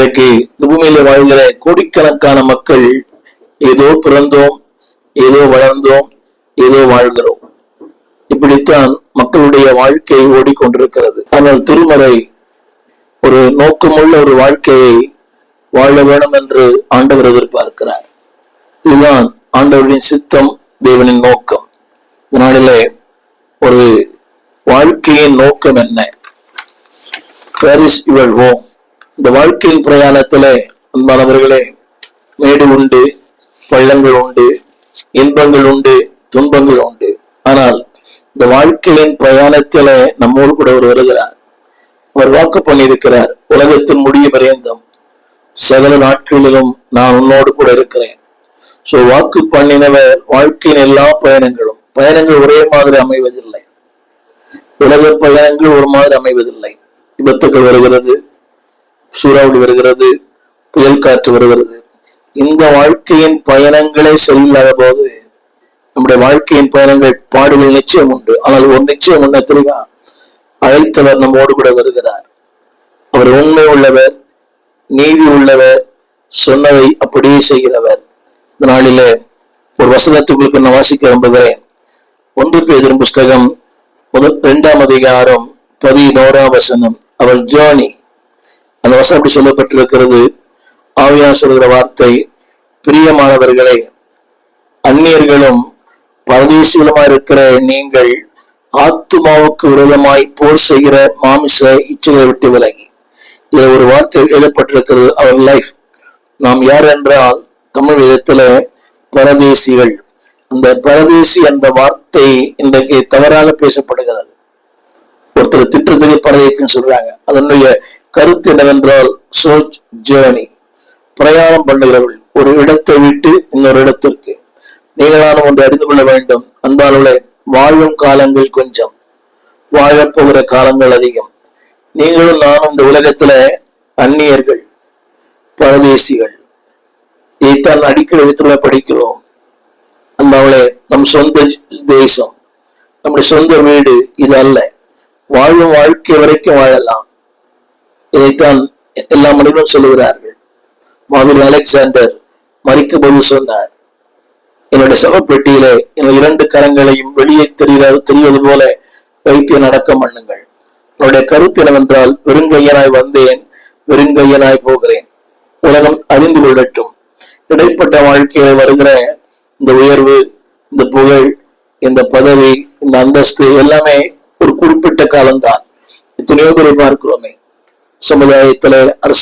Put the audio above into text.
இன்றைக்கு இந்த பூமியில வாழ்கிற கோடிக்கணக்கான மக்கள் ஏதோ பிறந்தோம், ஏதோ வளர்ந்தோம், ஏதோ வாழ்கிறோம். இப்படித்தான் மக்களுடைய வாழ்க்கை ஓடிக்கொண்டிருக்கிறது. ஆனால் திருமறை ஒரு நோக்கமுள்ள ஒரு வாழ்க்கையை வாழ வேணும் என்று ஆண்டவர் எதிர்பார்க்கிறார். இதுதான் ஆண்டவரின் சித்தம், தேவனின் நோக்கம். இதனாலே ஒரு வாழ்க்கையின் நோக்கம் என்ன? Where is your home? இந்த வாழ்க்கையின் பிரயாணத்திலே அன்பானவர்களே, மேடு உண்டு, பள்ளங்கள் உண்டு, இன்பங்கள் உண்டு, துன்பங்கள் உண்டு. ஆனால் இந்த வாழ்க்கையின் பிரயாணத்திலே நம்மோடு கூட அவர் வருகிறார். அவர் வாக்கு பண்ணியிருக்கிறார், உலகத்தின் முடிய பரியந்தம் சகல நாட்களிலும் நான் உன்னோடு கூட இருக்கிறேன். சோ வாக்கு பண்ணினவர் வாழ்க்கையின் எல்லா பயணங்கள் ஒரே மாதிரி அமைவதில்லை. உலக பயணங்கள் ஒரு மாதிரி அமைவதில்லை. விபத்துக்கள் வருகிறது, சூறாவளி வருகிறது, புயல் காற்று வருகிறது. இந்த வாழ்க்கையின் பயணங்களே சரியில்லாத போது நம்முடைய வாழ்க்கையின் பயணங்கள் பாடுகள் நிச்சயம் உண்டு. ஆனால் ஒரு நிச்சயம் உன்ன தெரியுமா? அழைத்தவர் நம்மோடு கூட வருகிறார். அவர் உண்மை உள்ளவர், நீதி உள்ளவர், சொன்னதை அப்படியே செய்கிறவர். இந்த நாளிலே ஒரு வசனத்துக்குள்ளுக்கு நான் வாசிக்க விரும்புகிறேன். 1 பேதுரு புஸ்தகம் 2ஆம் அதிகாரம் 11ஆம் வசனம். அவர் ஜானி, அந்த வசனம் அப்படி சொல்லப்பட்டிருக்கிறது. ஆவியானவர் சொல்கிற வார்த்தை, பிரியமானவர்களே, அந்நியர்களும் பரதேசிகளுமா இருக்கிற நீங்கள் ஆத்துமாவுக்கு விரோதமாய் போர் செய்கிற மாமிச இச்சைகளை விட்டு விலகி. இது ஒரு வார்த்தை எழுதப்பட்டிருக்கிறது, அவர் லைஃப். நாம் யார் என்றால் தமிழ் விதத்துல பரதேசிகள். அந்த பரதேசி என்ற வார்த்தை இன்றைக்கு தவறாக பேசப்படுகிறது. ஒருத்தர் திட்டத்துக்கு பரதேசின்னு சொல்றாங்க. அதனுடைய கருத்து என்னவென்றால் சோச் ஜேர்னி, பிரயாணம் பண்ணுகிறவள், ஒரு இடத்தை விட்டு இன்னொரு இடத்திற்கு. நீங்களான ஒன்று அறிந்து கொள்ள வேண்டும் அன்பாளர்களே, வாழும் காலங்கள் கொஞ்சம், வாழப்போகிற காலங்கள் அதிகம். நீங்களும் நானும் இந்த உலகத்துல அந்நியர்கள், பரதேசிகள். இதைத்தான் அடிக்கடி விதத்துல படிக்கிறோம். அன்பாளே, நம் சொந்த தேசம், நம்முடைய சொந்த வீடு இது அல்ல. வாழும் வாழ்க்கை வரைக்கும் வாழலாம். இதைத்தான் எல்லா மனிதனும் சொல்லுகிறார்கள். மாவீரன் அலெக்சாண்டர் மரிக்க போது சொன்னார், என்னுடைய சவப்பெட்டியில என்னுடைய 2 கரங்களையும் வெளியே தெரிவது போல வைத்து அடக்கம் பண்ணுங்கள். என்னுடைய கருத்து என்னவென்றால், வெறுங்கையனாய் வந்தேன், வெறுங்கையனாய் போகிறேன். உலகம் அறிந்து கொள்ளட்டும். இடைப்பட்ட வாழ்க்கையில வருகிற இந்த உயர்வு, இந்த புகழ், இந்த பதவி, இந்த அந்தஸ்து எல்லாமே ஒரு குறிப்பிட்ட காலம்தான். எத்தனையோ பேரை பார்க்கிறோமே, சமுதாயத்துல, அரசு